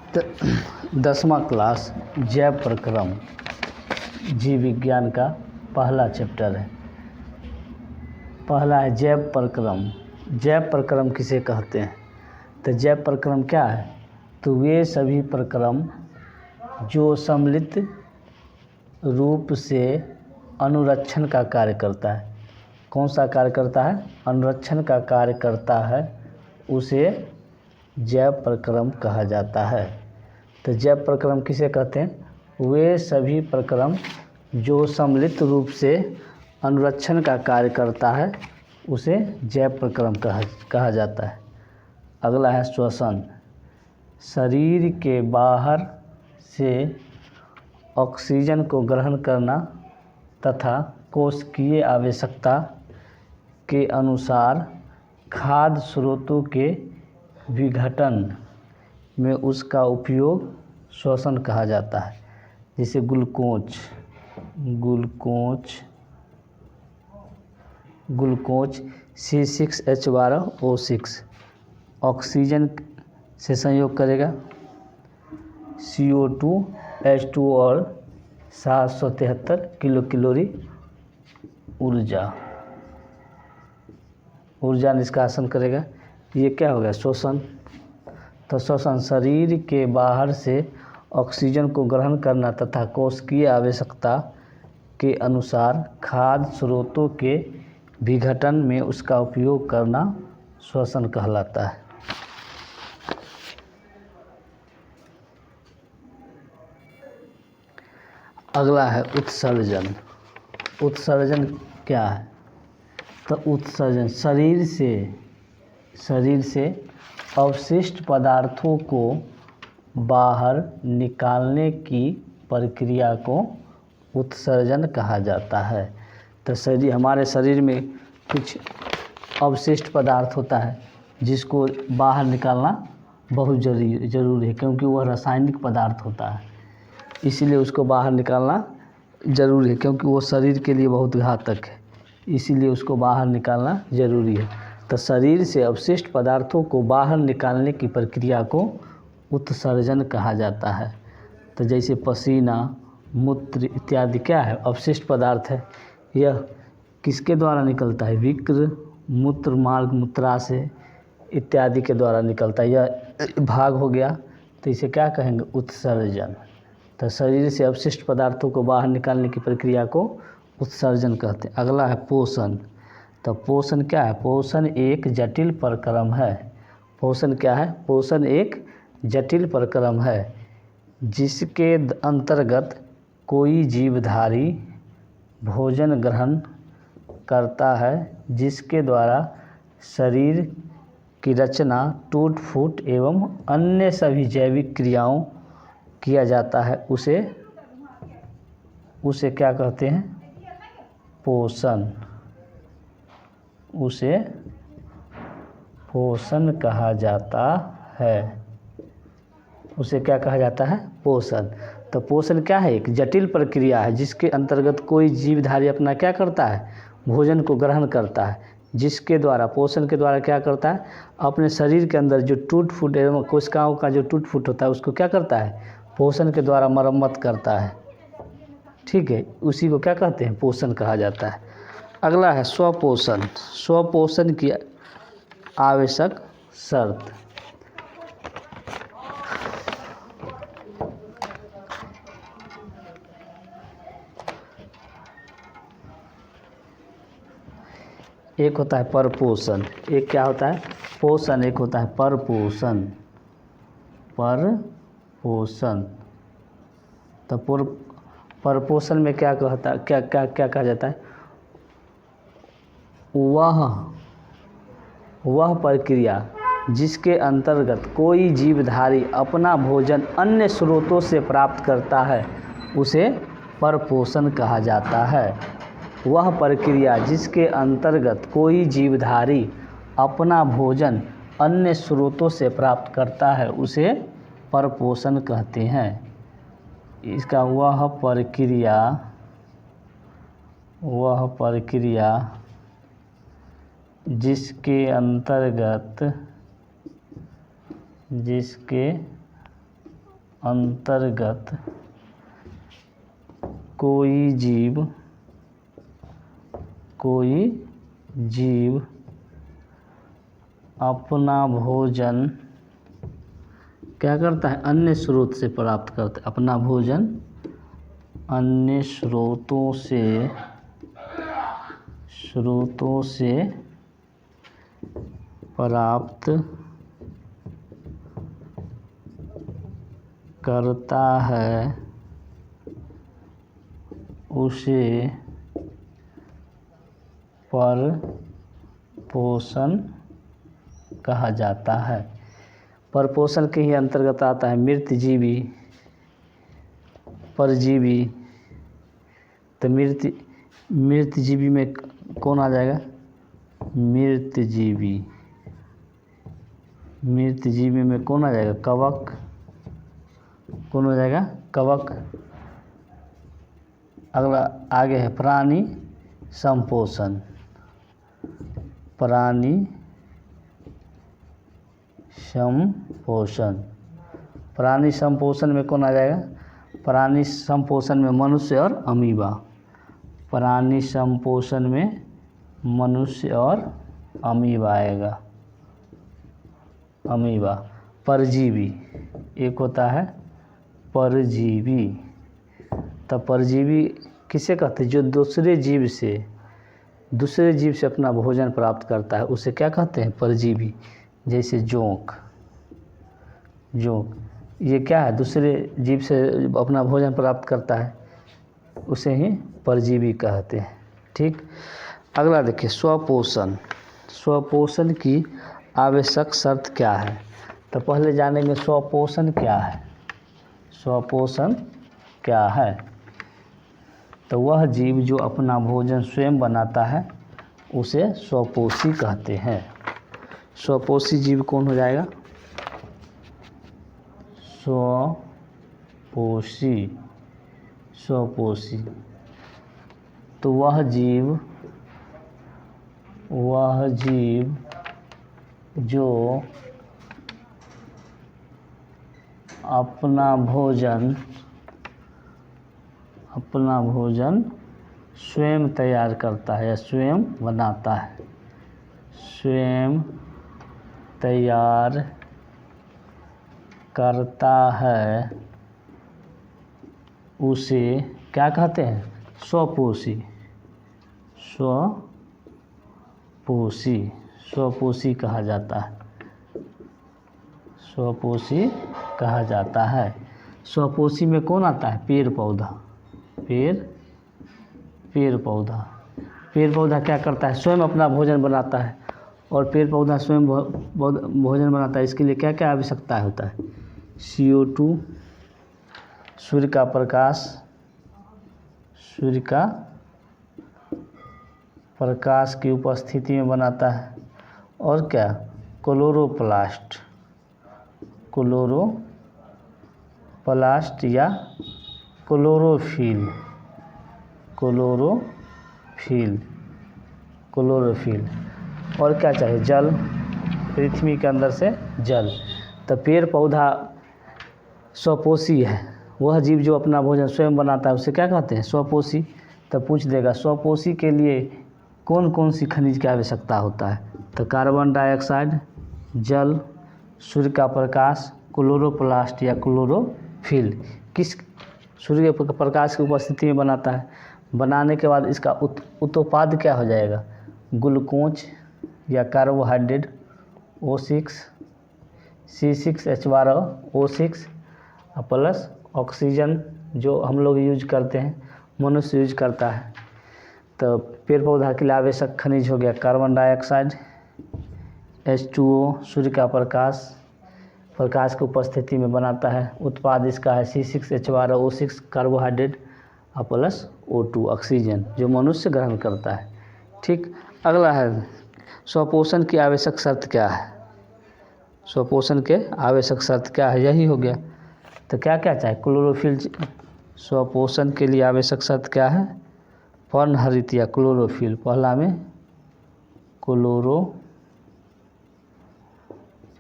10वां class जैव प्रक्रम जीव विज्ञान का पहला चैप्टर है। पहला है जैव प्रक्रम। जैव प्रक्रम किसे कहते हैं? तो जैव प्रक्रम क्या है? तो वे सभी प्रक्रम जो सम्मिलित रूप से अनुरक्षण का कार्य करता है। कौन सा कार्य करता है? अनुरक्षण का कार्य करता है, उसे जैव प्रक्रम कहा जाता है। तो जैव प्रक्रम किसे कहते हैं? वे सभी प्रक्रम जो सम्मिलित रूप से अनुरक्षण का कार्य करता है, उसे जैव प्रक्रम कहा जाता है। अगला है श्वसन। शरीर के बाहर से ऑक्सीजन को ग्रहण करना तथा कोशिकीय आवश्यकता के अनुसार खाद्य स्रोतों के विघटन में उसका उपयोग श्वसन कहा जाता है। जैसे ग्लूकोज C6H12O6 ऑक्सीजन से संयोग करेगा, CO2 H2O और 773 किलोकैलोरी ऊर्जा निष्कासन करेगा। ये क्या होगा? श्वसन। तो श्वसन शरीर के बाहर से ऑक्सीजन को ग्रहण करना तथा कोशिकीय आवश्यकता के अनुसार खाद्य स्रोतों के विघटन में उसका उपयोग करना श्वसन कहलाता है। अगला है उत्सर्जन। उत्सर्जन क्या है? तो उत्सर्जन शरीर से अवशिष्ट पदार्थों को बाहर निकालने की प्रक्रिया को उत्सर्जन कहा जाता है। तो हमारे शरीर में कुछ अवशिष्ट पदार्थ होता है जिसको बाहर निकालना बहुत ज़रूरी है, क्योंकि वह रासायनिक पदार्थ होता है, इसीलिए उसको बाहर निकालना ज़रूरी है, क्योंकि वो शरीर के लिए बहुत घातक है, इसीलिए उसको बाहर निकालना ज़रूरी है। तो शरीर से अवशिष्ट पदार्थों को बाहर निकालने की प्रक्रिया को उत्सर्जन कहा जाता है। तो जैसे पसीना, मूत्र इत्यादि क्या है? अवशिष्ट पदार्थ है। यह किसके द्वारा निकलता है? विक्र, मूत्र मार्ग, मूत्राशय इत्यादि के द्वारा निकलता है। यह भाग हो गया, तो इसे क्या कहेंगे? उत्सर्जन। तो शरीर से अवशिष्ट पदार्थों को बाहर निकालने की प्रक्रिया को उत्सर्जन कहते हैं। अगला है पोषण। तो पोषण क्या है? पोषण एक जटिल प्रक्रम है। पोषण क्या है? पोषण एक जटिल प्रक्रम है जिसके अंतर्गत कोई जीवधारी भोजन ग्रहण करता है, जिसके द्वारा शरीर की रचना, टूट फूट एवं अन्य सभी जैविक क्रियाओं किया जाता है, उसे क्या कहते हैं? पोषण। उसे पोषण कहा जाता है। उसे क्या कहा जाता है? पोषण। तो पोषण क्या है? एक जटिल प्रक्रिया है जिसके अंतर्गत कोई जीवधारी अपना क्या करता है? भोजन को ग्रहण करता है, जिसके द्वारा, पोषण के द्वारा क्या करता है? अपने शरीर के अंदर जो टूट फूट एवं कोशिकाओं का जो टूट फूट होता है, उसको क्या करता है? पोषण के द्वारा मरम्मत करता है। ठीक है, उसी को क्या कहते हैं? पोषण कहा जाता है। अगला है स्वपोषण। स्वपोषण की आवश्यक शर्त। एक होता है परपोषण, एक क्या होता है? पोषण, एक होता है परपोषण। परपोषण। तो परपोषण में क्या कहा जाता है? वह प्रक्रिया जिसके अंतर्गत कोई जीवधारी अपना भोजन अन्य स्रोतों से प्राप्त करता है, उसे परपोषण कहा जाता है। वह प्रक्रिया जिसके अंतर्गत कोई जीवधारी अपना भोजन अन्य स्रोतों से प्राप्त करता है, उसे परपोषण कहते हैं। इसका वह प्रक्रिया जिसके अंतर्गत कोई जीव अपना भोजन क्या करता है, अन्य स्रोत से प्राप्त करता है, अपना भोजन अन्य स्रोतों से प्राप्त करता है, उसे परपोषण कहा जाता है। परपोषण के ही अंतर्गत आता है मृत जीवी, परजीवी। तो मृत जीवी में कौन आ जाएगा, मृत जीवी में कौन आ जाएगा, कवक। कौन हो जाएगा, कवक। अगला आगे है प्राणी संपोषण। प्राणी संपोषण में कौन आ जाएगा, प्राणी संपोषण में मनुष्य और अमीबा। प्राणी संपोषण में मनुष्य और अमीबा आएगा, अमीबा। परजीवी एक होता है परजीवी। तो परजीवी किसे कहते हैं, जो दूसरे जीव से अपना भोजन प्राप्त करता है, उसे क्या कहते हैं, परजीवी। जैसे जोंक ये क्या है, दूसरे जीव से अपना भोजन प्राप्त करता है, उसे ही परजीवी कहते हैं। ठीक। अगला देखिए स्वपोषण की आवश्यक शर्त क्या है। तो पहले जानेंगे स्वपोषण क्या है। स्वपोषण क्या है, तो वह जीव जो अपना भोजन स्वयं बनाता है उसे स्वपोषी कहते हैं। स्वपोषी जीव कौन हो जाएगा, स्वपोषी। तो वह जीव जो अपना भोजन स्वयं तैयार करता है या स्वयं बनाता है, स्वयं तैयार करता है, उसे क्या कहते हैं, स्वपोषी कहा जाता है, स्वपोषी कहा जाता है। स्वपोषी में कौन आता है, पेड़ पौधा क्या करता है, स्वयं अपना भोजन बनाता है। और पेड़ पौधा स्वयं भोजन बनाता है, इसके लिए क्या क्या आवश्यकता होता है, CO2, सूर्य का प्रकाश की उपस्थिति में बनाता है। और क्या, क्लोरोप्लास्ट या क्लोरोफिल। और क्या चाहिए, जल, पृथ्वी के अंदर से जल। तो पेड़ पौधा स्वपोषी है। वह जीव जो अपना भोजन स्वयं बनाता है उसे क्या कहते हैं, स्वपोषी। तो पूछ देगा स्वपोषी के लिए कौन कौन सी खनिज की आवश्यकता होता है। तो कार्बन डाइऑक्साइड, जल, सूर्य का प्रकाश, क्लोरोप्लास्ट या क्लोरोफिल। किस सूर्य के प्रकाश की उपस्थिति में बनाता है। बनाने के बाद इसका उत्पाद क्या हो जाएगा, ग्लूकोज या carbohydrate O6, C6H12O6 plus oxygen जो हम लोग यूज करते हैं, मनुष्य यूज करता है। तो पेड़ पौधा के लिए आवश्यक खनिज हो गया कार्बन डाइऑक्साइड, H2O, सूर्य का प्रकाश की उपस्थिति में बनाता है। उत्पाद इसका है C6H12O6 carbohydrate plus O2 oxygen जो मनुष्य ग्रहण करता है। ठीक। अगला है स्वपोषण की आवश्यक शर्त क्या है। स्वपोषण के आवश्यक शर्त क्या है, यही हो गया। तो क्या क्या चाहिए, क्लोरोफिल। स्वपोषण के लिए आवश्यक शर्त क्या है, पर्णहरित या क्लोरोफिल। पहला में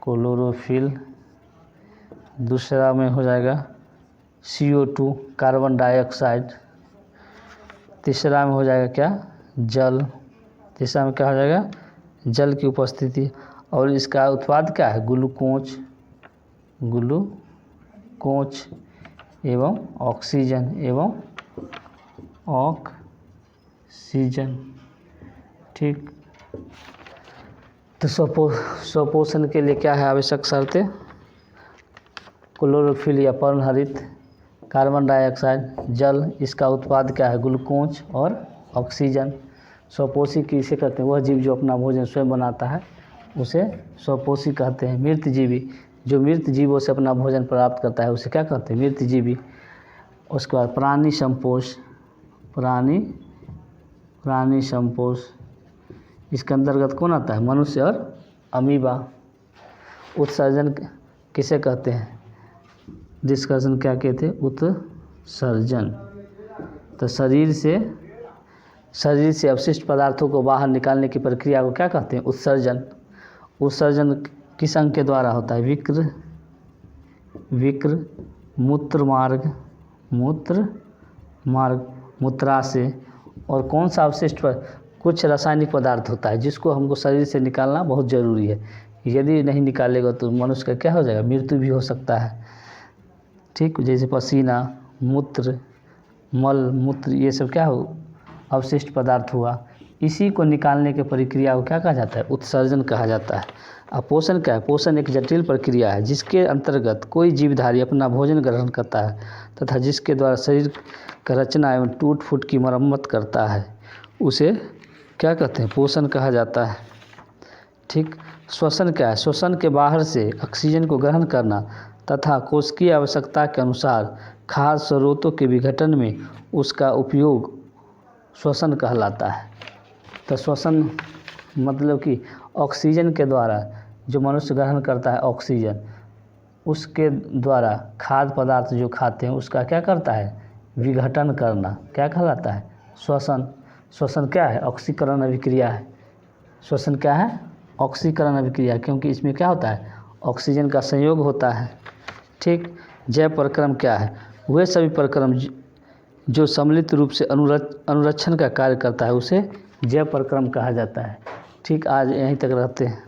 क्लोरोफिल दूसरा में हो जाएगा CO2 कार्बन डाइऑक्साइड। तीसरा में हो जाएगा क्या, जल। तीसरा में क्या हो जाएगा, जल की उपस्थिति। और इसका उत्पाद क्या है, ग्लूकोज एवं ऑक्सीजन। ठीक, तो स्वपोषण के लिए क्या है आवश्यक शर्तें, क्लोरोफिल या पर्णहरित, कार्बन डाइऑक्साइड, जल, इसका उत्पाद क्या है, ग्लूकोज और ऑक्सीजन। स्वपोषी किसे कहते हैं, वह जीव जो अपना भोजन स्वयं बनाता है उसे स्वपोषी कहते हैं। मृत जीवी, जो मृत जीवों से अपना भोजन प्राप्त करता है उसे क्या कहते हैं, मृत जीवी। उसके बाद प्राणी संपोष, इसके अंतर्गत कौन आता है, मनुष्य और अमीबा। उत्सर्जन किसे कहते हैं, डिस्कशन क्या कहते हैं, उत्सर्जन। तो शरीर से अवशिष्ट पदार्थों को बाहर निकालने की प्रक्रिया को क्या कहते हैं, उत्सर्जन। उत्सर्जन किस अंग के द्वारा होता है, विक्र, मूत्रा से। और कौन सा अवशिष्ट पर कुछ रासायनिक पदार्थ होता है जिसको हमको शरीर से निकालना बहुत ज़रूरी है। यदि नहीं निकालेगा तो मनुष्य का क्या हो जाएगा, मृत्यु भी हो सकता है। ठीक, जैसे पसीना, मूत्र, मल मूत्र, ये सब क्या हो, अवशिष्ट पदार्थ हुआ। इसी को निकालने की प्रक्रिया को क्या कहा जाता है, उत्सर्जन कहा जाता है। अब पोषण क्या है, पोषण एक जटिल प्रक्रिया है जिसके अंतर्गत कोई जीवधारी अपना भोजन ग्रहण करता है तथा जिसके द्वारा शरीर का रचना एवं टूट फूट की मरम्मत करता है, उसे क्या कहते हैं, पोषण कहा जाता है। ठीक, श्वसन क्या है, श्वसन के बाहर से ऑक्सीजन को ग्रहण करना तथा कोशिकीय आवश्यकता के अनुसार खाद्य स्रोतों के विघटन में उसका उपयोग श्वसन कहलाता है। तो श्वसन मतलब कि ऑक्सीजन के द्वारा जो मनुष्य ग्रहण करता है ऑक्सीजन, उसके द्वारा खाद्य पदार्थ जो खाते हैं उसका क्या करता है, विघटन करना, क्या कहलाता है, श्वसन। श्वसन क्या है, ऑक्सीकरण अभिक्रिया है। श्वसन क्या है, ऑक्सीकरण अभिक्रिया, क्योंकि इसमें क्या होता है, ऑक्सीजन का संयोग होता है। ठीक, जैव प्रक्रम क्या है, वे सभी प्रक्रम जो सम्मिलित रूप से अनुरक्षण का कार्य करता है उसे जैव प्रक्रम कहा जाता है। ठीक, आज यहीं तक रहते हैं।